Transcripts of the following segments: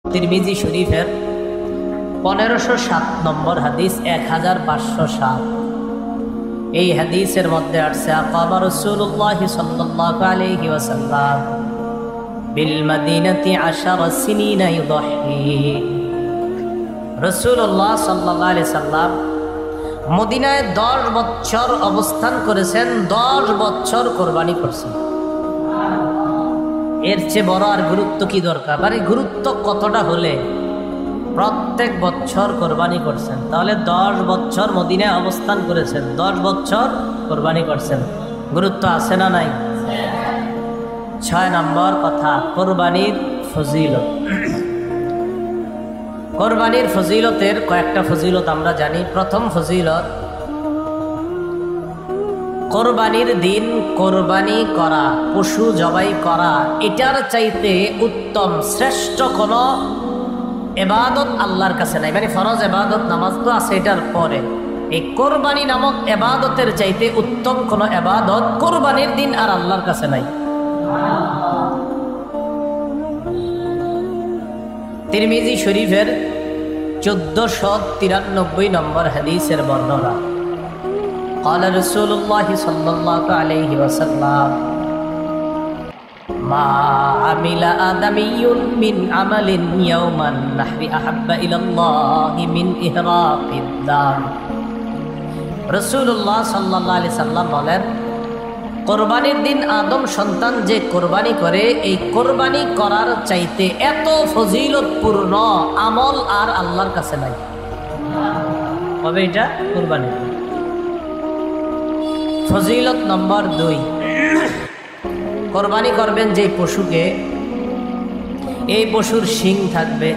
তিরমিজি শরীফের 1507 নম্বর হাদিস 1507। এই হাদিসের মধ্যে আসছে আকামা রাসূলুল্লাহ সাল্লাল্লাহু আলাইহি ওয়াসাল্লাম বিল মদিনাতি 10 সিনিনা ইউদহি। রাসূলুল্লাহ সাল্লাল্লাহু আলাইহি সাল্লাম মদিনায় 10 বছর অবস্থান করেছেন, 10 বছর কুরবানি করছেন। এর চেয়ে বড় আর গুরুত্ব কি দরকার? মানে গুরুত্ব কতটা হলে প্রত্যেক বছর কোরবানি করছেন? তাহলে 10 বছর মদিনায় অবস্থান করেছেন, 10 বছর কোরবানি করছেন, গুরুত্ব আছে না নাই? 6 নম্বর কথা, কোরবানির ফজিলত। কোরবানির ফজিলতের কয়েকটা ফজিলত আমরা জানি। প্রথম ফজিলত, কোরবানির দিন কোরবানি করা, পশু জবাই করা, এটার চাইতে উত্তম শ্রেষ্ঠ কোনো এবাদত আল্লাহর কাছে নাই। মানে ফরজ এবাদত নামাজ তো আছে, এটার পরে এই কোরবানি নামক এবাদতের চাইতে উত্তম কোনো এবাদত কোরবানির দিন আর আল্লাহর কাছে নাই। তিরমিজি শরীফের 1493 নম্বর হাদিসের বর্ণনা, قال رسول الله صلى الله عليه وسلم ما عمل آدمي من عمل يوم النحر أحب إلى الله من إهراق الدم। রাসূলুল্লাহ সাল্লাল্লাহু আলাইহি সাল্লাম বলেন, কোরবানির দিন আদম সন্তান যে কোরবানি করে, এই কোরবানি করার চাইতে এত ফজিলতপূর্ণ আমল আর আল্লাহর কাছে নাই। তবে এটা কোরবানি। ফজিলত নম্বর 2, কোরবানি করবেন যে পশুকে, এই পশুর শিং থাকবে,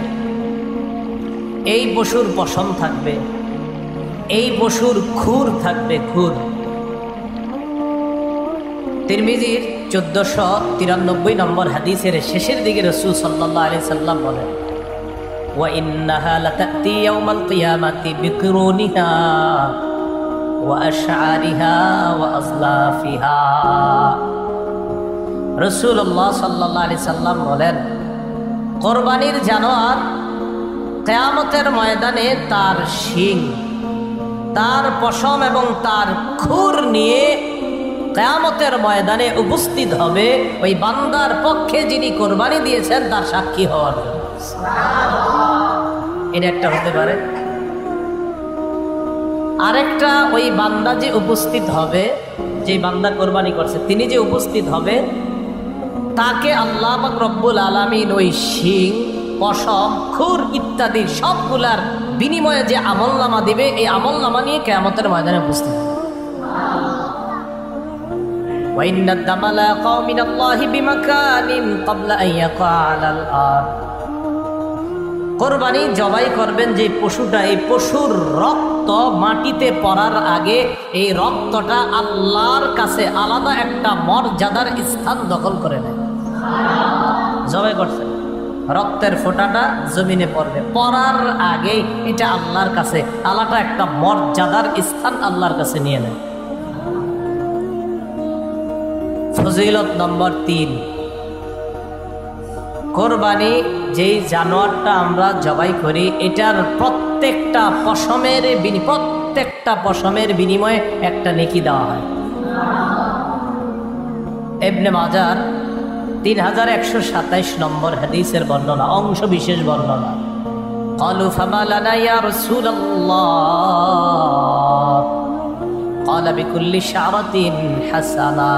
এই পশুর পশম থাকবে, এই পশুর খুর থাকবে, খুর। তিরমিজির 1493 নম্বর হাদিসের শেষের দিকে রাসূল সাল্লাল্লাহু আলাইহি সাল্লাম বলেন, ওয়া ইন্নাহা লাতাতি ইয়াউমাল কিয়ামাতি বিকুরুনিহা وأشعارها وأظلافها। রাসূলুল্লাহ সাল্লাল্লাহু আলাইহি সাল্লাম বলেন, কোরবানির জানোয়ার কিয়ামতের ময়দানে তার শিং, তার পশম এবং তার খুর নিয়ে কিয়ামতের ময়দানে উপস্থিত হবে ওই বান্দার পক্ষে যিনি কোরবানি দিয়েছেন তার সাক্ষী হওয়ার জন্য। এটা একটা হতে পারে। আরেকটা, ওই বান্দা যে উপস্থিত হবে, যে বান্দা কোরবানি করছে তিনি যে উপস্থিত হবে, তাকে আল্লাহ পাক রব্বুল আলামিন ওই শিং, পশম, খুর ইত্যাদি সবগুলার বিনিময়ে যে আমলনামা দিবে, এই আমলনামা নিয়ে কিয়ামতের ময়দানে উপস্থিত হবে। ওয়া ইন্নাদ দামা লা ইয়াকাউ মিনাল্লাহি বিমাকানিন ক্বাবলা আন ইয়াকা আলাল আরদ। কোরবানি জবাই করবেন যে পশুটা, এই পশুর রক্ত মাটিতে পড়ার আগে এই রক্তটা আল্লাহর কাছে আলাদা একটা মর্যাদার স্থান দখল করে নেয়। জবাই করছেন, রক্তের ফোঁটাটা জমিনে পড়বে, পড়ার আগে এটা আল্লাহর কাছে আলাদা একটা মর্যাদার স্থান আল্লাহর কাছে নিয়ে নেয়। ফজিলত নম্বর 3, কোরবানি যেই জানোয়ারটা আমরা জবাই করি, এটার প্রত্যেকটা পশমের বিনিময়ে একটা নেকি দেওয়া হয়। ইবনে মাজার 3127 নম্বর হাদিসের বর্ণনা, অংশ বিশেষ বর্ণনা, ক্বালু ফামা লানা ইয়া রাসূলুল্লাহ ক্বালা বিকুল্লি শা'রাতিন হাসানা।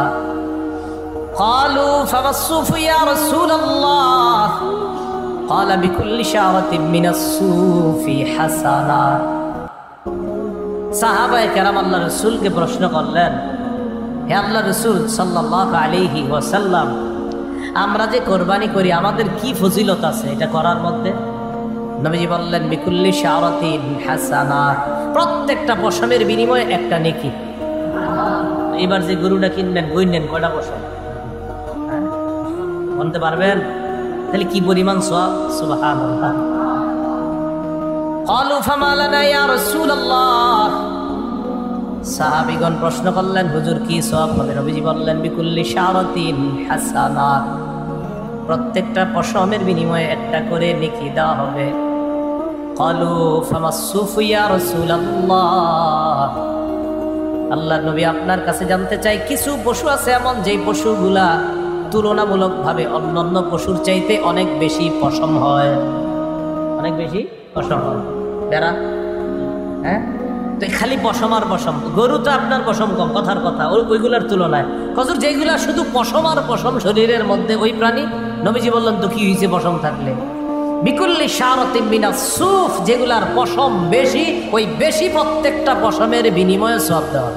قالوا فما الصوف يا رسول الله قال بكل شعرة من الصوف حسنة। সাহাবায়ে কেরাম আল্লাহ রাসূলকে প্রশ্ন করলেন, হে আল্লাহ রাসূল সাল্লাল্লাহু আলাইহি ওয়াসাল্লাম, আমরা যে কোরবানি করি আমাদের কি ফজিলত আছে এটা করার মধ্যে? নবীজি বললেন, বিকুল্লি শা'রাতিন হাসানা, প্রত্যেকটা পশমের বিনিময়ে একটা নেকি। এবার যে গরুটা কিনবেন, গুনেন কয়টা পশম বলতে পারবেন? তাহলে কি পরিমাণ সওয়াব! সুবহানাল্লাহ। ক্বালু ফামা লানা ইয়া রাসূলুল্লাহ, সাহাবীগণ প্রশ্ন করলেন, হুজুর কি সওয়াব হবে? নবীজি বললেন, বিকুল্লি শা'রাতিন হাসানা, প্রত্যেকটা পশমের বিনিময়ে একটা করে নেকি দেওয়া হবে। ক্বালু ফামাসসুফু ইয়া রাসূলুল্লাহ, আল্লাহর নবী আপনার কাছে জানতে চাই, কিছু পশু আছে এমন যেই পশুগুলা তুলনামূলকভাবে অন্যান্য পশুর চাইতে অনেক বেশি পশম হয়, অনেক বেশি পশম হয়। বেড়া, হ্যাঁ, তো খালি পশম আর পশম। গরু তো আপনার পশম কম, কথার কথা, ওইগুলার তুলনায়। হুজুর যেগুলা শুধু পশম আর পশম শরীরের মধ্যে, ওই প্রাণী, নবীজি বললেন তো কি হয়েছে পশম থাকলে? বিকুল্লি শারাতিন মিনাস সুফ, যেগুলার পশম বেশি, ওই বেশি প্রত্যেকটা পশমের বিনিময়ে সওয়াব দেওয়া।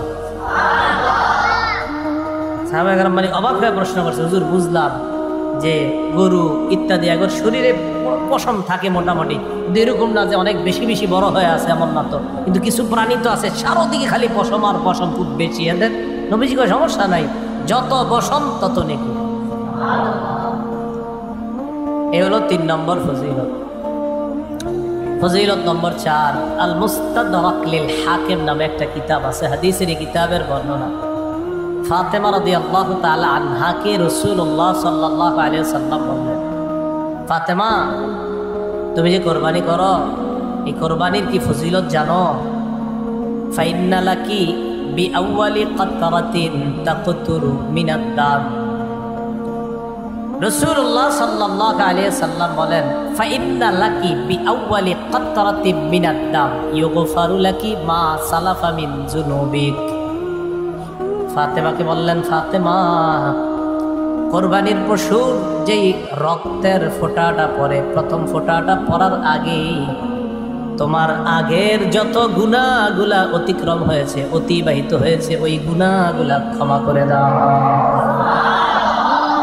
সাহাবায়ে কেরাম মানে অবাক হয়ে প্রশ্ন করছে, হুজুর বুঝলাম যে গরু ইত্যাদি এগুলোর শরীরে পশম থাকে মোটামুটি, কিন্তু এরকম না যে অনেক বেশি বেশি বড় হয়ে আছে, এমন না তো। কিন্তু কিছু প্রাণী তো আছে চারদিকে খালি পশম আর পশম, খুব বেশি। এদের নবীজি কয় সমস্যা নাই, যত পশম তত নেকি। এ হলো 3 নম্বর ফজিলত। ফজিলত নম্বর 4, আল মুস্তাদরাক লিল হাকিম নামে একটা কিতাব আছে, হাদিসের কিতাবের বর্ণনা। ফাতেমা রাদিয়াল্লাহু তাআলা আনহাকে রাসূলুল্লাহ সাল্লাল্লাহু আলাইহি ওয়াসাল্লাম বললেন, ফাতেমা তুমি যে কোরবানি করো, এই কোরবানির কি ফজিলত জানো? ফাইন্না লাকি বিআউয়ালি কাতরাতিন তাকতুরু মিনাদ দাম। রাসূলুল্লাহ সাল্লাল্লাহু আলাইহি ওয়াসাল্লাম বলেন, ফাইন্না লাকি বিআউয়ালি কাতরাতিন মিনাদ দাম ইউগফারু লাকি মা সালাফা মিন যুনুবিক। ফাতেমাকে বললেন, ফাতেমা কোরবানির পশুর যেই রক্তের ফোঁটাটা পড়ে, প্রথম ফোঁটাটা পড়ার আগেই তোমার আগের যত গুনাহগুলা অতিক্রম হয়েছে, অতিবাহিত হয়েছে, ওই গুনাহগুলা ক্ষমা করে দাও।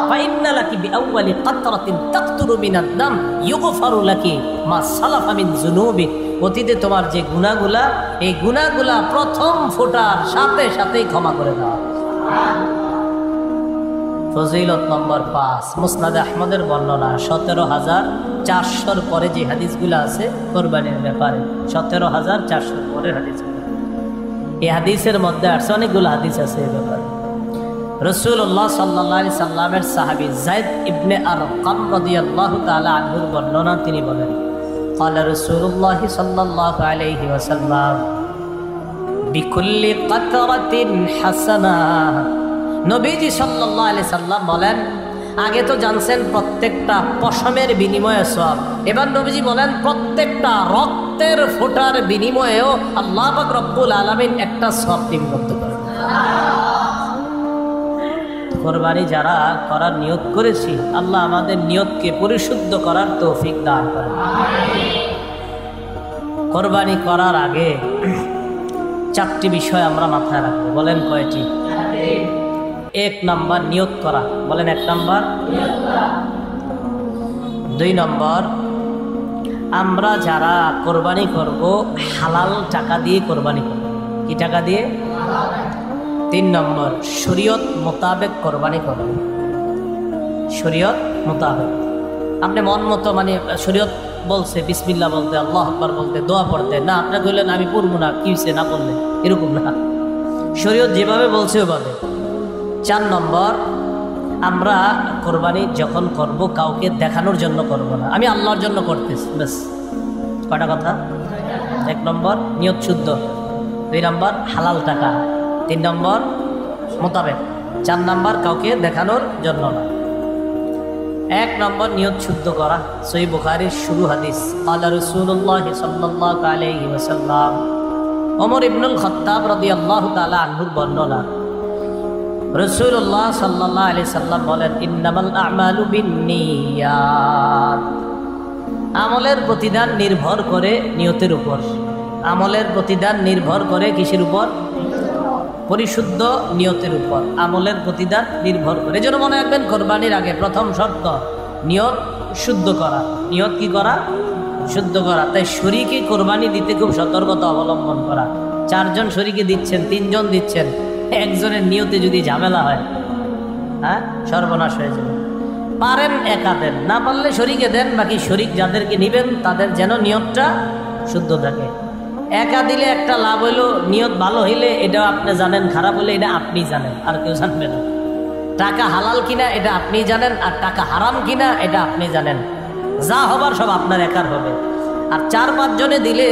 ফাইন্না লাকি বিআউয়ালি কাতরাতিন তাকতুরু মিনাদ দাম ইউগফারু লাকি মা সালাফা মিন যুনুবিক। অতীতে তোমার যে গুনাহগুলা, এই গুনাহগুলা প্রথম ফোঁটার সাথে সাথেই ক্ষমা করে দাও। ফজিলত নম্বর 5, মুসনাদে আহমদের বর্ণনা, 17,400 পরে যে হাদিসগুলো আছে কোরবানির ব্যাপারে, 17,400 পরে হাদিসগুলো, এই হাদিসের মধ্যে আসছে অনেকগুলো হাদিস আছে এই ব্যাপারে। রাসূলুল্লাহ সাল্লাল্লাহু আলাইহি সাল্লামের সাহাবী যায়েদ ইবনে আরকাম রাদিয়াল্লাহু তাআলা আনহুর বর্ণনা, তিনি বলেন, ক্বালা রাসূলুল্লাহ সাল্লাল্লাহু আলাইহি ওয়াসাল্লাম বিকুল্লি কাতরাতিন হাসানাহ। নবীজি সাল্লাল্লাহু আলাইহি সাল্লাম বলেন, আগে তো জানছেন প্রত্যেকটা পশমের বিনিময়ে সওয়াব, এবার নবীজি বলেন প্রত্যেকটা রক্তের ফোঁটার বিনিময়েও আল্লাহ পাক রব্বুল আলামিন একটা সওয়াব নিবদ্ধ করেন। কোরবানি যারা করার নিয়ত করেছি, আল্লাহ আমাদের নিয়তকে পরিশুদ্ধ করার তৌফিক দান করেন। কোরবানি করার আগে 4টি বিষয় আমরা মাথায় রাখবো। বলেন কয়টি? 1 নাম্বার নিয়ত করা। বলেন 1 নাম্বার। 2 নম্বর, আমরা যারা কোরবানি করব হালাল টাকা দিয়ে কোরবানি করব। কি টাকা দিয়ে? 3 নম্বর, শরীয়ত মোতাবেক কোরবানি করব। শরীয়ত মোতাবেক, আপনি মন মতো, মানে শরীয়ত বলছে বিসমিল্লাহ বলতে, আল্লাহু আকবার বলতে, দোয়া পড়তে, না আপনি কইলেন আমি পড়বো না, কি হইছে না পড়লে, এরকম না, শরীয়ত যেভাবে বলছে ওভাবে। 4 নম্বর, আমরা কোরবানি যখন করব কাউকে দেখানোর জন্য করব না, আমি আল্লাহর জন্য করতেছি, ব্যাস। কয়টা কথা? 1 নম্বর নিয়ত শুদ্ধ, 2 নম্বর হালাল টাকা, 3 নম্বর মোতাবেক, 4 নম্বর কাউকে দেখানোর জন্য না। 1 নম্বর নিয়ত শুদ্ধ করা। সহিহ বুখারীর শুরু হাদিস, ক্বালা রাসূলুল্লাহ সাল্লাল্লাহু আলাইহি ওয়াসাল্লাম, ওমর ইবনুল খাত্তাব রাদিয়াল্লাহু তাআলা আনহুর বর্ণনা, রাসূলুল্লাহ সাল্লাল্লাহু আলাইহি সাল্লাম বলেন, ইন্নামাল আ'মালু বিন্নিয়াত। আমলের প্রতিদান নির্ভর করে নিয়তের উপর। আমলের প্রতিদান নির্ভর করে কিসের উপর? পরিশুদ্ধ নিয়তের উপর আমলের প্রতিদান নির্ভর করে। এজন্য মনে রাখবেন, কোরবানির আগে প্রথম শর্ত নিয়ত শুদ্ধ করা। নিয়ত কি করা? শুদ্ধ করা। তাই শরীকে কোরবানি দিতে খুব সতর্কতা অবলম্বন করা। 4 জন শরীকে দিচ্ছেন, 3 জন দিচ্ছেন, একজনের নিয়তে যদি ঝামেলা হয়, হ্যাঁ, সর্বনাশ হয়ে যাবে। পারেন একা দেন, না পারলে শরীকে দেন, বাকি শরীক যাদেরকে নিবেন তাদের যেন নিয়তটা শুদ্ধ থাকে। একা দিলে একটা লাভ হইলো, নিয়ত ভালো হইলে এটাও আপনি জানেন, খারাপ হইলে এটা আপনি জানেন, আর কেউ জানবে না। টাকা হালাল কিনা এটা আপনি জানেন, আর টাকা হারাম কিনা এটা আপনি জানেন। যা হবার সব আপনার একার হবে। আর 4-5 জনে দিলে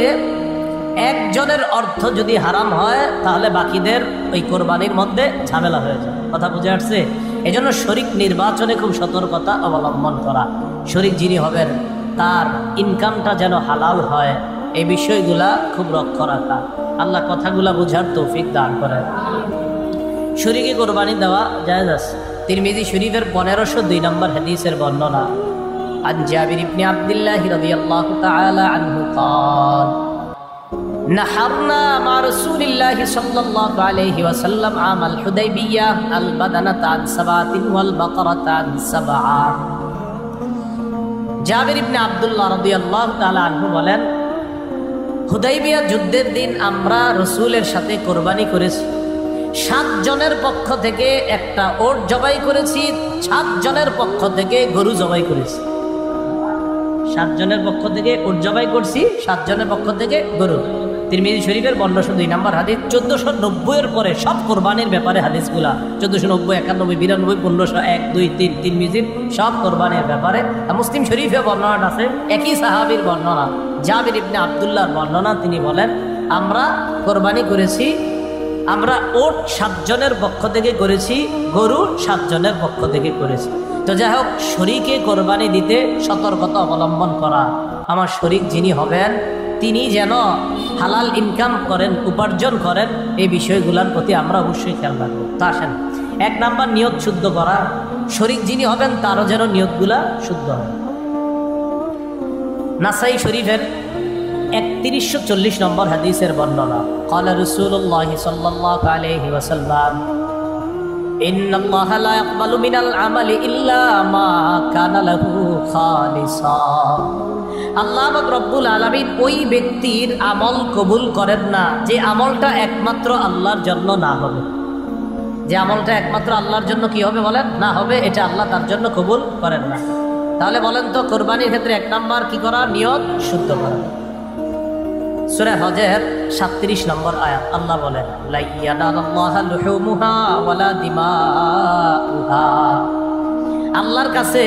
একজনের অর্থ যদি হারাম হয় তাহলে বাকিদের ওই কোরবানির মধ্যে ঝামেলা হয়ে যায়। কথা বুঝে আসছে? এই জন্য শরিক নির্বাচনে খুব সতর্কতা অবলম্বন করা। শরিক যিনি হবেন তার ইনকামটা যেন হালাল হয়, এই বিষয়গুলা খুব লক্ষ্য রাখা। আল্লাহ কথাগুলা বুঝার তৌফিক দান করে। শরিকে কোরবানি দেওয়া জায়েজ আছে। তিরমিজি শরীফের 1502 নম্বর হাদিসের বর্ণনা। আন জাবির ইবনে আব্দুল্লাহ রাদিয়াল্লাহু তাআলা আনহু قال نحرنا مع رسول الله صلى الله عليه وسلم عام الحديبية البدنة عن 7 والبقرة عن 7। জাবির ইবনে আব্দুল্লাহ রাদিয়াল্লাহু তাআলা আনহু বলেন, হুদাইবিয়া যুদ্ধের দিন আমরা রাসূলের সাথে কোরবানি করেছি। 7 জনের পক্ষ থেকে একটা ওট জবাই করেছি, 7 জনের পক্ষ থেকে গরু জবাই করেছি। 7 জনের পক্ষ থেকে ওট জবাই করছি, 7 জনের পক্ষ থেকে গরু। তিরমিজি শরীফের 1502 নম্বর হাদিস। 1490 এর পরে সব কোরবানির ব্যাপারে হাদিসগুলা 1490, 91, 92, 1501, 2, 3 তিরমিজির সব কোরবানির ব্যাপারে। মুসলিম শরীফে বর্ণনা আছে, একই সাহাবীর বর্ণনা, জাবির ইবনে আব্দুল্লাহর বর্ণনা। তিনি বলেন, আমরা কোরবানি করেছি, আমরা ওট 7 জনের পক্ষ থেকে করেছি, গরু 7 জনের পক্ষ থেকে করেছি। তো যাই হোক, শরীকে কোরবানি দিতে সতর্কতা অবলম্বন করা। আমার শরীক যিনি হবেন তিনি যেন হালাল ইনকাম করেন, উপার্জন করেন, এই বিষয়গুলোর প্রতি আমরা অবশ্যই খেয়াল রাখবো। তো আসেন, 1 নাম্বার নিয়ত শুদ্ধ করা। শরীক যিনি হবেন তারও যেন নিয়তগুলা শুদ্ধ হয়। নাসাই শরীফের 3140 নম্বর হাদিসের বর্ণনা। قال رسول الله صلى الله عليه وسلم إن الله لا يقبل من العمل إلا ما كان له خالصا। আল্লাহ রব্বুল আলামিন ওই ব্যক্তির আমল কবুল করেন না যে আমলটা একমাত্র আল্লাহর জন্য না হবে। যে আমলটা একমাত্র আল্লাহর জন্য কি হবে বলেন? না হবে, এটা আল্লাহ তার জন্য কবুল করেন না। তাহলে বলেন তো, কোরবানির ক্ষেত্রে 1 নাম্বার কি করা? নিয়ত শুদ্ধ করা। সূরা হজের 37 নম্বর আয়াত, আল্লাহ বলেন, লা ইয়ানালাল্লাহু লুহুমুহা ওয়ালা দিমাউহা। আল্লাহর কাছে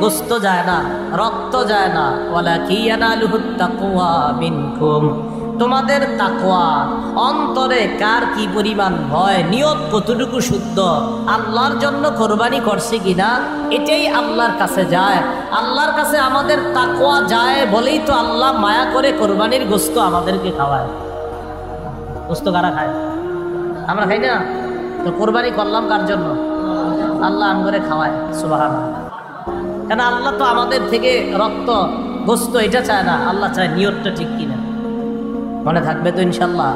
গোশত যায় না, রক্ত যায় না। ওয়ালাকিন ইয়ানালুহুত তাকওয়া মিনকুম। তোমাদের তাকওয়া, অন্তরে কার কি পরিমাণ ভয়, নিয়ত কতটুকু শুদ্ধ, আল্লাহর জন্য কোরবানি করছে কিনা, এটাই আল্লাহর কাছে যায়। আল্লাহর কাছে আমাদের তাকওয়া যায় বলেই তো আল্লাহ মায়া করে কোরবানির গোশত আমাদেরকে খাওয়ায়। গোশত কারা খায়? আমরা খাই না। তো কোরবানি করলাম কার জন্য? আল্লাহ আমগরে খাওয়ায়। সুবহানাল্লাহ। কেন? আল্লাহ তো আমাদের থেকে রক্ত, গোশত এটা চায় না, আল্লাহ চায় নিয়তটা ঠিক কিনা। মনে থাকবে তো ইনশাআল্লাহ?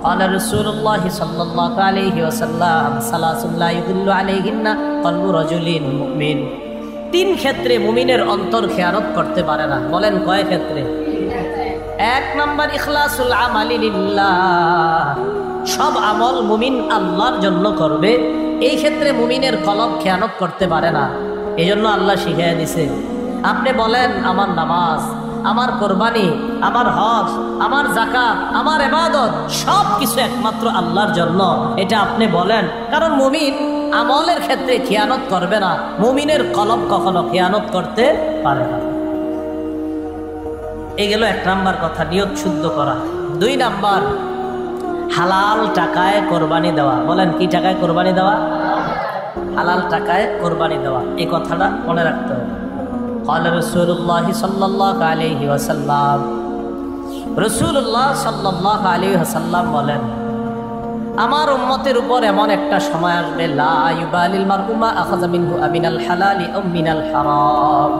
قال رسول الله صلى الله عليه وسلم ثلاث لا يضل عليهن قلب رجل مؤمن। 3 ক্ষেত্রে মুমিনের অন্তর খেয়ানত করতে পারে না। বলেন কয় ক্ষেত্রে? 1 নাম্বার ইখলাসুল আমালি লিল্লাহ। সব আমল মুমিন আল্লাহর জন্য করবে, এই ক্ষেত্রে মুমিনের কলব খেয়ানত করতে পারে না। এই জন্য আল্লাহ শিখিয়ে দিছে। আপনি বলেন, আমার নামাজ, আমার কোরবানি, আমার হজ, আমার যাকাত, আমার ইবাদত সব কিছু একমাত্র আল্লাহর জন্য, এটা আপনি বলেন। কারণ মুমিন আমলের ক্ষেত্রে খেয়ানত করবে না, মুমিনের কলব কখনো খেয়ানত করতে পারে না। এই গেল 1 নাম্বার কথা, নিয়ত শুদ্ধ করা। 2 নাম্বার, হালাল টাকায় কোরবানি দেওয়া। বলেন কি টাকায় কোরবানি দেওয়া? হালাল টাকায় কোরবানি দেওয়া। এই কথাটা মনে রাখতে হবে। قال رسول الله صلى الله عليه وسلم রাসূলুল্লাহ সাল্লাল্লাহু আলাইহি ওয়াসাল্লাম বলেন, আমার উম্মতের উপর এমন একটা সময় আসবে, লা ইউবালিল মারউ মা আখাযা মিনহু আমিনাল হালালি আও মিনাল হারাম।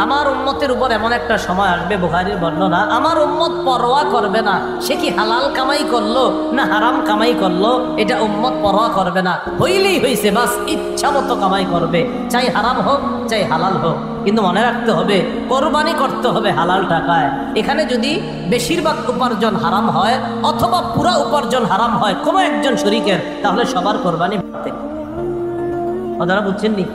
আমার উম্মতের উপর এমন একটা সময় আসবে, বুখারীর বর্ণনা, আমার উম্মত পরোয়া করবে না সে কি হালাল কামাই করলো না হারাম কামাই করলো, এটা উম্মত পরোয়া করবে না। হইলেই হইছে, বাস ইচ্ছা মতো কামাই করবে, চাই হারাম হোক চাই হালাল হোক। কিন্তু মনে রাখতে হবে, কোরবানি করতে হবে হালাল টাকায়। এখানে যদি বেশিরভাগ উপার্জন হারাম হয় অথবা পুরা উপার্জন হারাম হয় কোনো একজন শরীকের, তাহলে সবার কোরবানি বাতিল। আপনারা বুঝছেন নি?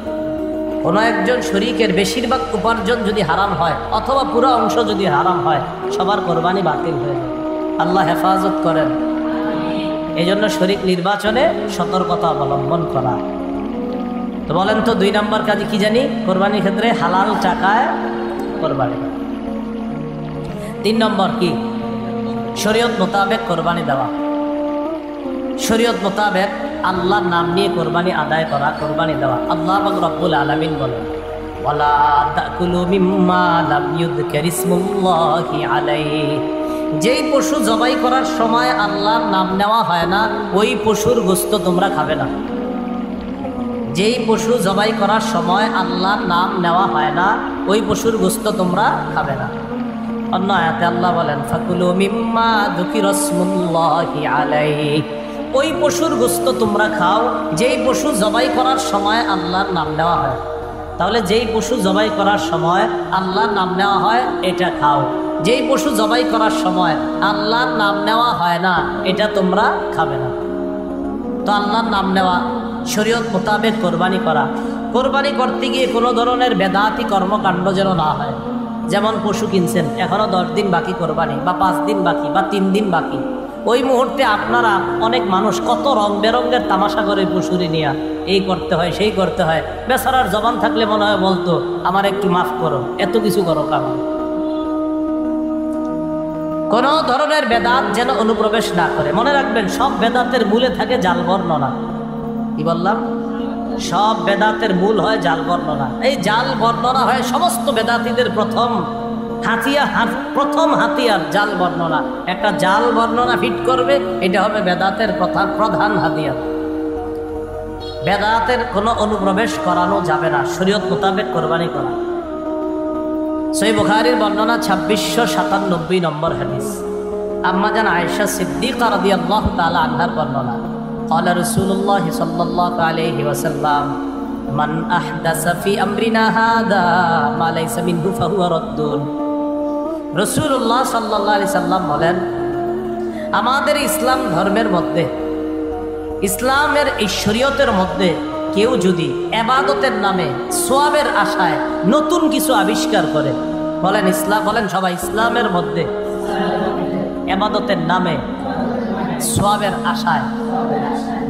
কোনো একজন শরীকের বেশিরভাগ উপার্জন যদি হারাম হয় অথবা পুরো অংশ যদি হারাম হয়, সবার কোরবানি বাতিল হয়ে যায়। আল্লাহ হেফাজত করেন। এই জন্য শরীক নির্বাচনে সতর্কতা অবলম্বন করা। তো বলেন তো 2 নম্বর কাজ কি জানি? কোরবানির ক্ষেত্রে হালাল টাকায় কোরবানি। 3 নম্বর কি? শরীয়ত মোতাবেক কোরবানি দেওয়া। শরীয়ত মোতাবেক আল্লাহর নাম নিয়ে কোরবানি আদায় করা, কোরবানি দেওয়া। আল্লাহ পাক রব্বুল আলামিন বলেন, ওয়ালা তাকুলু মিম্মা লাম ইউযকার ইসমুল্লাহি আলাইহি। যেই পশু জবাই করার সময় আল্লাহর নাম নেওয়া হয় না, ওই পশুর গোশত তোমরা খাবে না। যেই পশু জবাই করার সময় আল্লাহর নাম নেওয়া হয় না, ওই পশুর গোশত তোমরা খাবে না। অন্য আয়াতে আল্লাহ বলেন, ফাকুলু মিম্মা যুকিরা ইসমুল্লাহি আলাইহি। ওই পশুর গোশত তোমরা খাও যেই পশু জবাই করার সময় আল্লাহর নাম নেওয়া হয়। তাহলে যেই পশু জবাই করার সময় আল্লাহর নাম নেওয়া হয় এটা খাও, যেই পশু জবাই করার সময় আল্লাহর নাম নেওয়া হয় না এটা তোমরা খাবে না। তো আল্লাহর নাম নেওয়া, শরীয়ত মোতাবেক কোরবানি করা। কোরবানি করতে গিয়ে কোনো ধরনের বেদাতি কর্মকাণ্ড যেন না হয়। যেমন পশু কিনছেন, এখনও 10 দিন বাকি কোরবানি, বা 5 দিন বাকি, বা 3 দিন বাকি। ওই মুহূর্তে আপনারা অনেক মানুষ কত রং বেরঙের তামাশা করে পশুরে নিয়ে, এই করতে হয় সেই করতে হয়। বেচারার জবান থাকলে মনে হয় বলতো, আমার একটু মাফ করো, এত কিছু করো কারণ। কোন ধরনের বেদাত যেন অনুপ্রবেশ না করে। মনে রাখবেন, সব বেদাতের মূলে থাকে জাল বর্ণনা। কি বললাম? সব বেদাতের মূল হয় জাল বর্ণনা। এই জাল বর্ণনা হয় সমস্ত বেদাতীদের প্রথম হাতিয়ার জাল বর্ণনা। একটা জাল বর্ণনা ফিট করবে, এটা হবে বেদাতের প্রধান হাতিয়ার। বেদাতের কোনো অনুপ্রবেশ করানো যাবে না, শরীয়ত মোতাবেক কোরবানি করা। সহিহ বুখারীর বর্ণনা 2697 নম্বর হাদিস। আম্মা জান আয়েশা সিদ্দিকা রাদিয়াল্লাহু তাআলা আনহার বর্ণনা, قال رسول الله صلى الله عليه وسلم من احدث في امرنا هذا ما ليس منه فهو رد। রাসূলুল্লাহ সাল্লাল্লাহু আলাইহি সাল্লাম বলেন, আমাদের ইসলাম ধর্মের মধ্যে, ইসলামের এই শরীয়তের মধ্যে কেউ যদি ইবাদতের নামে সওয়াবের আশায় নতুন কিছু আবিষ্কার করে, বলেন ইসলাম, বলেন সবাই, ইসলামের মধ্যে ইবাদতের নামে সওয়াবের আশায়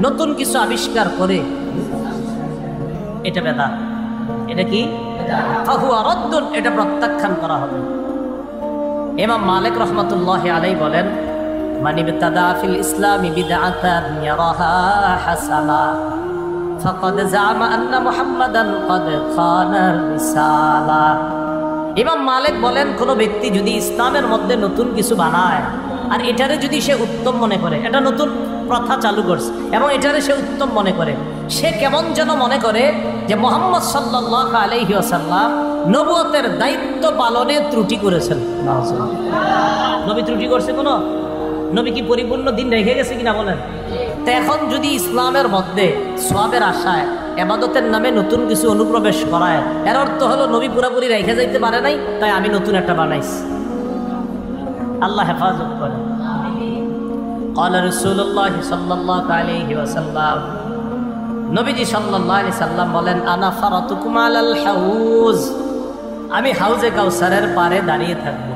নতুন কিছু আবিষ্কার করে, এটা বেদাত। এটা কি? ফাহুয়া রাদ্দুন, এটা প্রত্যাখ্যান করা হবে। ইমাম মালিক রাহমাতুল্লাহি আলাইহি বলেন, মান ইবতাদা ফিল ইসলামি বিদআতান ইয়ারাহা হাসানা ফাকাদ জামা আন্না মুহাম্মাদান ক্বাদ খানা রিসালা। ইমাম মালিক বলেন, কোন ব্যক্তি যদি ইসলামের মধ্যে নতুন কিছু বানায় আর এটারে যদি সে উত্তম মনে করে, এটা নতুন প্রথা চালু করছে এবং এটারে সে উত্তম মনে করে, সে কেমন যেন মনে করে যে মুহাম্মদ সাল্লাল্লাহু আলাইহি ওয়াসাল্লাম নবুয়তের দায়িত্ব পালনে ত্রুটি করেছেন। নবী ত্রুটি করছে? কোন নবী কি পরিপূর্ণ দিন রেখে গেছে কিনা বলেন? তো এখন যদি ইসলামের মধ্যে সওয়াবের আশায় ইবাদতের নামে নতুন কিছু অনুপ্রবেশ করায়, এর অর্থ হলো নবী পুরোপুরি রেখে যাইতে পারে নাই, তাই আমি নতুন একটা বানাইছি। আল্লাহ হেফাজত করে। قال رسول الله صلى الله عليه وسلم, নবীজি সাল্লাল্লাহু আলাইহি সাল্লাম বলেন, আনা ফারাতুকুম আলাল হাউজ, আমি হাউজে কাউসারের পারে দাঁড়িয়ে থাকব।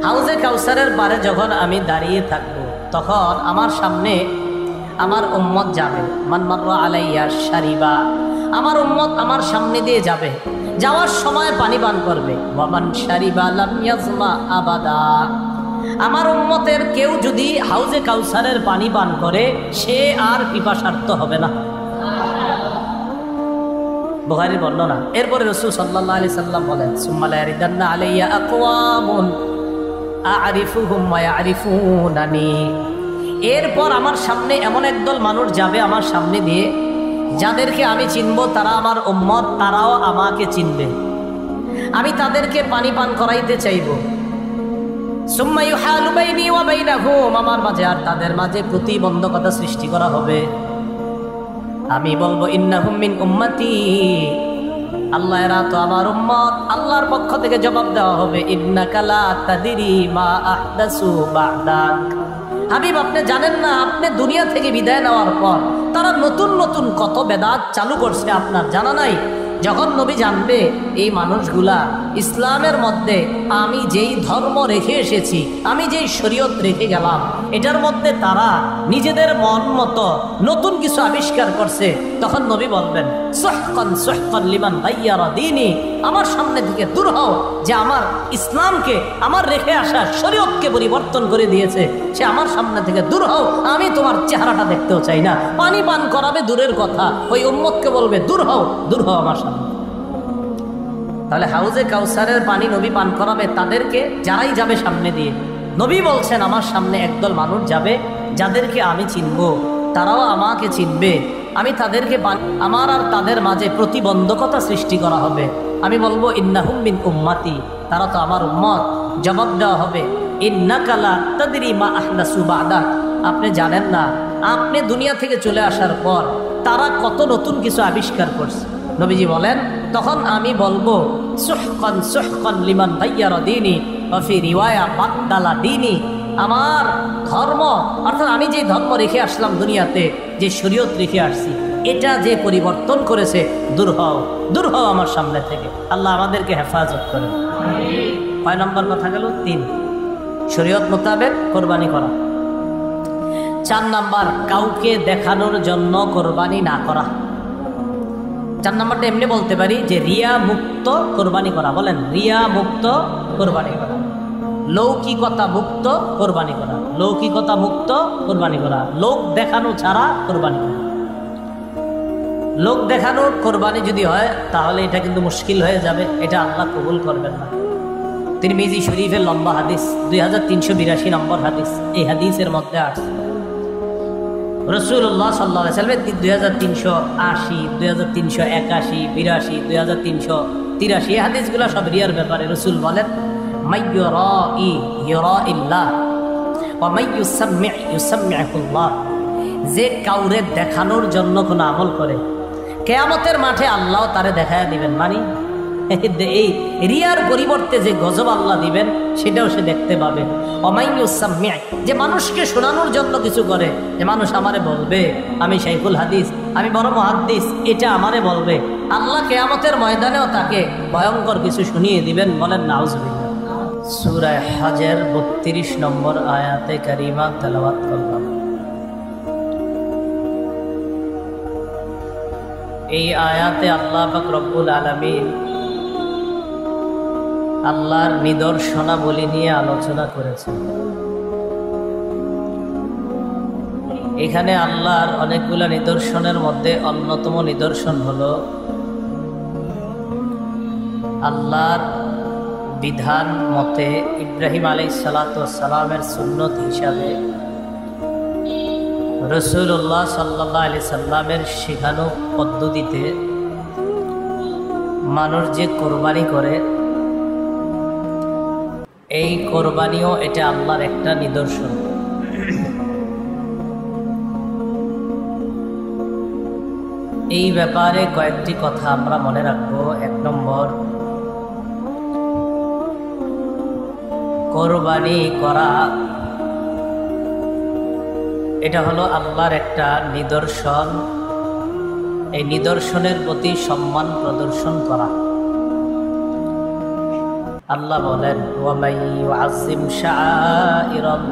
হাউজে কাউসারের পারে যখন আমি দাঁড়িয়ে থাকব, তখন আমার সামনে আমার উম্মত যাবে। মান মাররা আলাইয়া শারিবা, আমার উম্মত আমার সামনে দিয়ে যাবে, যাওয়ার সময় পানি পান করবে। ওয়ামান শারিবা লাম ইয়াজমা আবাদা, আমার উম্মতের কেউ যদি হাউজে কাউসারের পানি পান করে, সে আর পিপাসার্ত হবে না। বুখারীর বর্ণনা। এরপরে রাসূল সাল্লাল্লাহু আলাইহি সাল্লাম বলেন, সুম্মা লা ইয়ারিদান্না আলাইয়া আকওয়ামুন আ'রিফুহুম ওয়া ইয়ারিফুনানি, এরপর আমার সামনে এমন একদল মানুষ যাবে আমার সামনে দিয়ে, যাদেরকে আমি চিনব, তারা আমার উম্মত, তারাও আমাকে চিনবে। আমি তাদেরকে পানি পান করাইতে চাইব। সুম্মা ইউহালু বাইনি ওয়া বাইনাহুম, আমার মাঝে আর তাদের মাঝে প্রতিবন্ধকতা সৃষ্টি করা হবে। আমি বলবো, ইন্নাহুম মিন উম্মতি, আল্লাহ এরা তো আমার উম্মত। আল্লাহর পক্ষ থেকে জবাব দেওয়া হবে, ইন্নাকা লা তাদরি মা আহদাসু বা'দাক, হাবিব আপনি জানেন না, আপনি দুনিয়া থেকে বিদায় নেওয়ার পর তারা নতুন নতুন কত বেদাত চালু করছে, আপনার জানা নাই। যখন নবী জানবে এই মানুষগুলা ইসলামের মধ্যে আমি যেই ধর্ম রেখে এসেছি, আমি যেই শরীয়ত রেখে গেলাম, এটার মধ্যে তারা নিজেদের মন মতো নতুন কিছু আবিষ্কার করছে, তখন নবী বলবেন সুহকান সুহকান লিমান গায়্যারা দীনি, আমার সামনে থেকে দূর হও, যে আমার ইসলামকে, আমার রেখে আসা শরীয়তকে পরিবর্তন করে দিয়েছে, সে আমার সামনে থেকে দূর হও, আমি তোমার চেহারাটা দেখতেও চাই না। পানি পান করাবে দূরের কথা, ওই উম্মতকে বলবে দূর হও আমার সামনে। তাহলে হাউজে কাউসারের পানি নবী পান করাবে তাদেরকে, যারাই যাবে সামনে দিয়ে। নবী বলছেন আমার সামনে একদল মানুষ যাবে যাদেরকে আমি চিনব, তারাও আমাকে চিনবে, আমি তাদেরকে আমার আর তাদের মাঝে প্রতিবন্ধকতা সৃষ্টি করা হবে। আমি বলবো ইন্নাহুম মিন উম্মতি, তারা তো আমার উম্মত। জবাব দেওয়া হবে ইন্নাকা লা তাদরি মা আহদাসু বা'দাক, আপনি জানেন না আপনি দুনিয়া থেকে চলে আসার পর তারা কত নতুন কিছু আবিষ্কার করছে। নবীজি বলেন তখন আমি বলবো সুহকান সুহকান লিমান গায়্যারা দীনি ওয়া ফি রিওয়ায়া বাদদালা দীনি, আমার ধর্ম অর্থাৎ আমি যে ধর্ম রেখে আসলাম দুনিয়াতে, যে শরীয়ত রেখে আসছি, এটা যে পরিবর্তন করেছে, দূর হও আমার সামনে থেকে। আল্লাহ আমাদেরকে হেফাজত করে। কয় নম্বর কথা গেল? 3, শরীয়ত মোতাবেক কোরবানি করা। 4 নাম্বার, কাউকে দেখানোর জন্য কোরবানি না করা। 4 নাম্বারটা এমনি বলতে পারি যে রিয়া মুক্ত কোরবানি করা। বলেন, রিয়া মুক্ত কোরবানি করা, লৌকিকতা মুক্ত কোরবানি করা, লৌকিকতা মুক্ত কোরবানি করা, লোক দেখানো ছাড়া কোরবানি করা। লোক দেখানোর কোরবানি যদি হয় তাহলে এটা কিন্তু মুশকিল হয়ে যাবে, এটা আল্লাহ কবুল করবেন না। তিরমিজি শরীফের লম্বা হাদিস, 2382 নম্বর হাদিস, এই হাদিসের মধ্যে আছে রাসূলুল্লাহ সাল্লাল্লাহু আলাইহি ওয়াসাল্লাম 2380, 2381, 82, 2383 এই হাদিসগুলো সব রিয়ার ব্যাপারে। রাসূল বলেন মাইয়ুরাই ইউরাইল্লাহ ওয়া মাইয়ুসাম্মি ইউসাম্মিউল্লাহ, যে কাউরে দেখানোর জন্য কোনো আমল করে কিয়ামতের মাঠে আল্লাহ তারে দেখায়া দিবেন। মানে এই রিয়ার পরিবর্তে যে গজব আল্লাহ দিবেন সেটাও সে দেখতে পাবে। অমাইয়ুসাম্মি, যে মানুষকে শোনানোর জন্য কিছু করে, যে মানুষ আমারে বলবে আমি শাইখুল হাদিস, আমি বড় মুহাদ্দিস, এটা আমারে বলবে, আল্লাহ কিয়ামতের ময়দানেও তাকে ভয়ঙ্কর কিছু শুনিয়ে দিবেন। বলেন নাউজুবিল্লাহ। সূরা হজের 32 নম্বর আয়াতে কারিমা তেলাওয়াত করলাম। এই আয়াতে আল্লাহ পাক রব্বুল আলামিন আল্লাহর নিদর্শনাবলী নিয়ে আলোচনা করেছেন। এখানে আল্লাহর অনেকগুলো নিদর্শনের মধ্যে অন্যতম নিদর্শন হলো আল্লাহর বিধান মতে ইব্রাহিম আলাইহিস সালাতু ওয়াস সালামের সুন্নত হিসাবে রাসূলুল্লাহ সাল্লাল্লাহু আলাইহি সাল্লামের শেখানো পদ্ধতিতে মানুষ যে কোরবানি করে, এই কোরবানিও এটা আল্লাহর একটা নিদর্শন। এই ব্যাপারে কয়েকটি কথা আমরা মনে রাখবো। 1 নম্বর, কোরবানি করা এটা হলো আল্লাহর একটা নিদর্শন। এই নিদর্শনের প্রতি সম্মান প্রদর্শন করা। আল্লাহ বলেন ওয়ামাই ইউআযিম শাআইরাল্লাহ,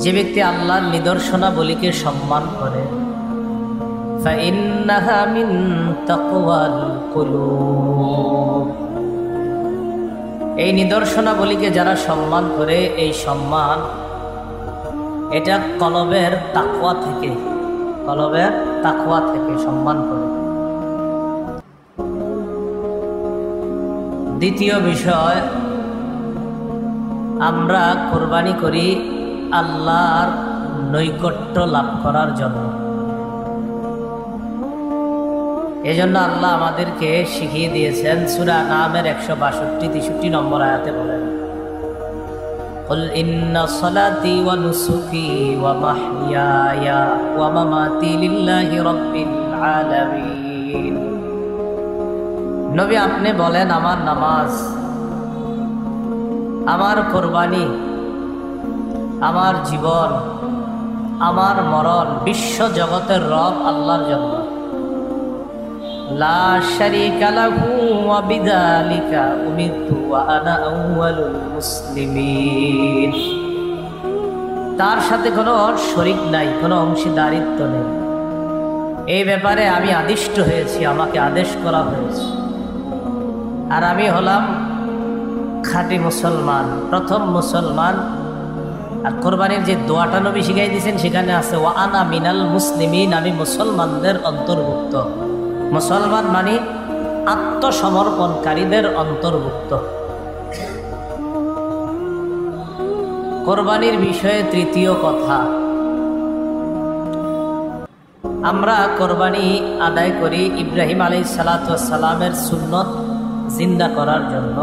যে ব্যক্তি আল্লাহর নিদর্শনাবলীকে সম্মান করে, ফাইন্নাহা মিন তাকওয়াল কুলুব, এই নিদর্শনাবলীকে যারা সম্মান করে, এই সম্মান এটা কলবের তাকওয়া থেকে, কলবের তাকওয়া থেকে সম্মান করে। দ্বিতীয় বিষয়, আমরা কোরবানি করি আল্লাহর নৈকট্য লাভ করার জন্য। এজন্য আল্লাহ আমাদেরকে শিখিয়ে দিয়েছেন, সূরা নামের 162-63 নম্বর আয়াতে বলেন কুল ইন্না সলাতি ওয়া নুসুকি ওয়া মাহইয়ায়া ওয়া মামাতি লিল্লাহি রাব্বিল আলামিন। নবী আপনি বলেন আমার নামাজ, আমার কোরবানি, আমার জীবন, আমার মরণ বিশ্ব জগতের রব আল্লাহর জন্য। লা শারীকা লাহু ওয়া বিযালিকা উমিরতু ওয়া আনা আউয়ালুল মুসলিমিন। তার সাথে কোনো শরীক নাই, কোনো অংশীদারিত্ব নেই। এই ব্যাপারে আমি আদিষ্ট হয়েছি, আমাকে আদেশ করা হয়েছে। আর আমি হলাম খাঁটি মুসলমান, প্রথম মুসলমান। আর কোরবানির যে দোয়াটা নবী শিখাই দিয়েছেন সেখানে আছে ওয়া আনা মিনাল মুসলিমিন, আমি মুসলমানদের অন্তর্ভুক্ত। মুসলমান মানে আত্মসমর্পণকারীদের অন্তর্ভুক্ত। কোরবানির বিষয়ে তৃতীয় কথা, আমরা কোরবানি আদায় করি ইব্রাহিম আলাইহিস সালাতু ওয়াস সালামের সুন্নত জিন্দা করার জন্য।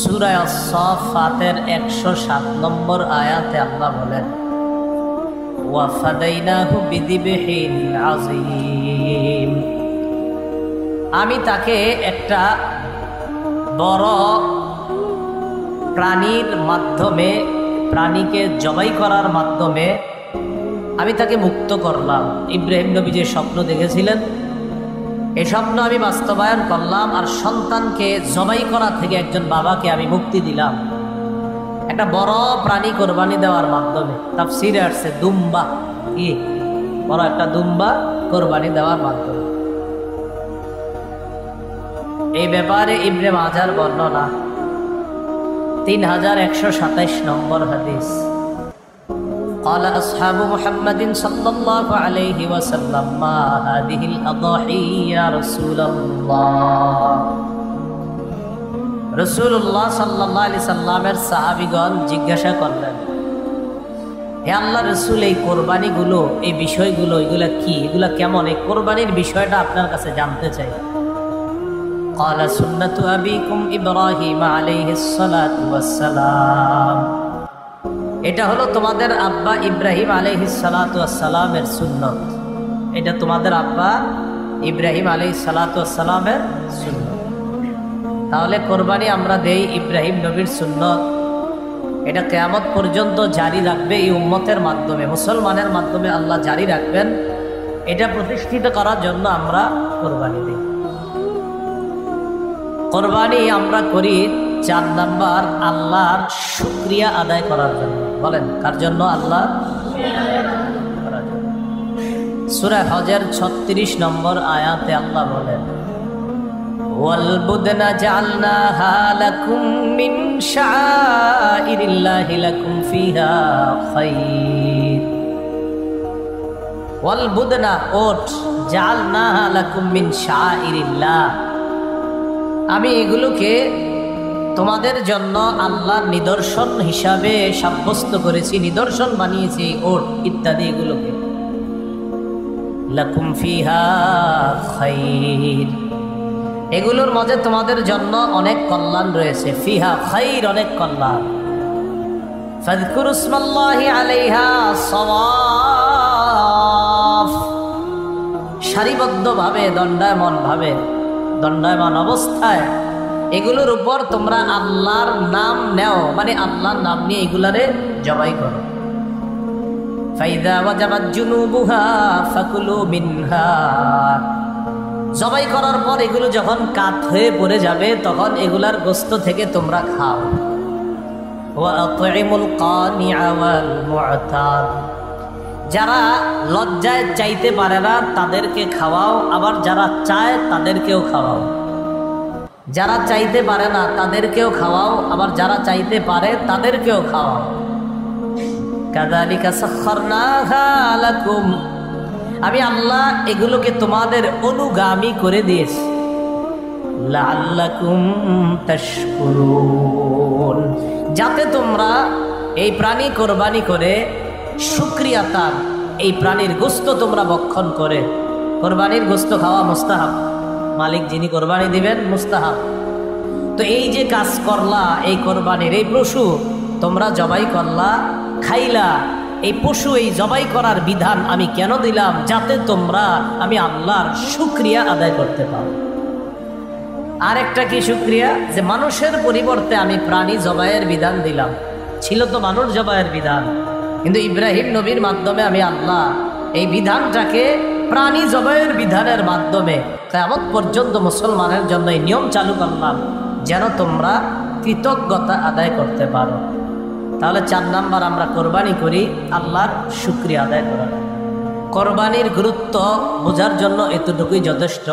সূরা আস-সাফফাতের 107 নম্বর আয়াতে আল্লাহ বলেন ওয়া ফাদাইনাহু বিযিবহিন আযীম, আমি তাকে একটা বড় প্রাণীর মাধ্যমে, প্রাণীকে জবাই করার মাধ্যমে আমি তাকে মুক্ত করলাম। ইব্রাহিম নবী যে স্বপ্ন দেখেছিলেন এই স্বপ্ন আমি বাস্তবায়ন করলাম, আর সন্তানকে জবাই করা থেকে একজন বাবাকে আমি মুক্তি দিলাম একটা বড় প্রাণী কোরবানি দেওয়ার মাধ্যমে। তাফসীরে আসছে দুম্বা, কি বড় একটা দুম্বা কোরবানি দেওয়ার মাধ্যমে। এই ব্যাপারে ইবনে মাজার বর্ণনা 3127 নম্বর হাদিস। قال أصحاب محمد صلى الله عليه وسلم ما هذه الأضاحي يا رسول الله। রাসূলুল্লাহ সাল্লাল্লাহু আলাইহি সাল্লামের সাহাবীগণ জিজ্ঞাসা করলেন, হে আল্লাহর রাসূল, এই কোরবানিগুলো, এই বিষয়গুলো, এগুলা কি, এগুলা কেমন, এই কোরবানির বিষয়টা আপনার কাছে জানতে চাই। قال سنة أبيكم إبراهيم عليه الصلاة والسلام, এটা হলো তোমাদের আব্বা ইব্রাহিম আলাইহিস সালাতু ওয়াস সালামের সুন্নত। এটা তোমাদের আব্বা ইব্রাহিম আলাইহিস সালাতু ওয়াস সালামের সুন্নত। তাহলে কোরবানি আমরা দেই ইব্রাহিম নবীর সুন্নত, এটা কিয়ামত পর্যন্ত জারি রাখবে এই উম্মতের মাধ্যমে, মুসলমানের মাধ্যমে আল্লাহ জারি রাখবেন। এটা প্রতিষ্ঠিত করার জন্য আমরা কোরবানি দিই। কোরবানি আমরা করি 4 নাম্বার, আল্লাহর শুকরিয়া আদায় করার জন্য। বলেন কার জন্য? আল্লাহ করার জন্য। সূরা হজের 36 নম্বর আয়াতে আল্লাহ বলেন ওয়াল বুদনা জাআলনাহা লাকুম মিন শাআইরিল্লাহি লাকুম ফিহা খায়র। ওয়াল বুদনা, ওট, জাআলনাহা লাকুম মিন শাআইরিল্লাহ, আমি এগুলোকে তোমাদের জন্য আল্লাহর নিদর্শন হিসাবে সাব্যস্ত করেছি, নিদর্শন বানিয়েছি, ওট ইত্যাদি এগুলোকে। লাকুম ফিহা খায়র, এগুলোর মধ্যে তোমাদের জন্য অনেক কল্যাণ রয়েছে। ফিহা খায়র, অনেক কল্যাণ। ফাযকুরু ইসমাল্লাহি আলাইহা সাওয়াফ, সারিবদ্ধভাবে, দণ্ডায়মান অবস্থায় এগুলোর উপর তোমরা আল্লাহর নাম নেও, মানে আল্লাহর নাম নিয়ে এগুলারে জবাই করো। ফাইদা ওয়াজাবাত জুনুবুহা ফাকুলু মিনহা, জবাই করার পর এগুলো যখন কাত হয়ে পড়ে যাবে তখন এগুলার গোশত থেকে তোমরা খাও। ওয়া আত'ইমুল কানি'a ওয়াল মু'তার, যারা লজ্জায় চাইতে পারে না তাদেরকে খাওয়াও, আবার যারা চায় তাদেরকেও খাওয়াও। যারা চাইতে পারে না তাদেরকেও খাওয়াও, আবার যারা চাইতে পারে তাদেরকেও খাওয়াও। কাযালিকা সাখখারনাহা লাকুম, আমি আল্লাহ এগুলোকে তোমাদের অনুগামী করে দিয়েছি। লাআল্লাকুম তাশকুরুন, যাতে তোমরা এই প্রাণী কোরবানি করে শুকরিয়া তার, এই প্রাণীর গোশত তোমরা ভক্ষণ করে। কোরবানির গোশত খাওয়া মুস্তাহাব, মালিক যিনি কোরবানি দিবেন মুস্তাহাব। তো এই যে কাজ করলা, এই কোরবানির এই পশু তোমরা জবাই করলা, খাইলা, এই পশু, এই জবাই করার বিধান আমি কেন দিলাম? যাতে তোমরা আমি আল্লাহর শুকরিয়া আদায় করতে পারো। আরেকটা কি শুকরিয়া? যে মানুষের পরিবর্তে আমি প্রাণী জবাইয়ের বিধান দিলাম। ছিল তো মানুষ জবাইয়ের বিধান, কিন্তু ইব্রাহিম নবীর মাধ্যমে আমি আল্লাহ এই বিধানটাকে প্রাণী জবাইয়ের বিধানের মাধ্যমে কিয়ামত পর্যন্ত মুসলমানের জন্য এই নিয়ম চালু করলাম যেন তোমরা কৃতজ্ঞতা আদায় করতে পারো। তাহলে 4 নাম্বার আমরা কোরবানি করি আল্লাহর শুকরিয়া আদায় করা। কোরবানির গুরুত্ব বোঝার জন্য এতটুকুই যথেষ্ট।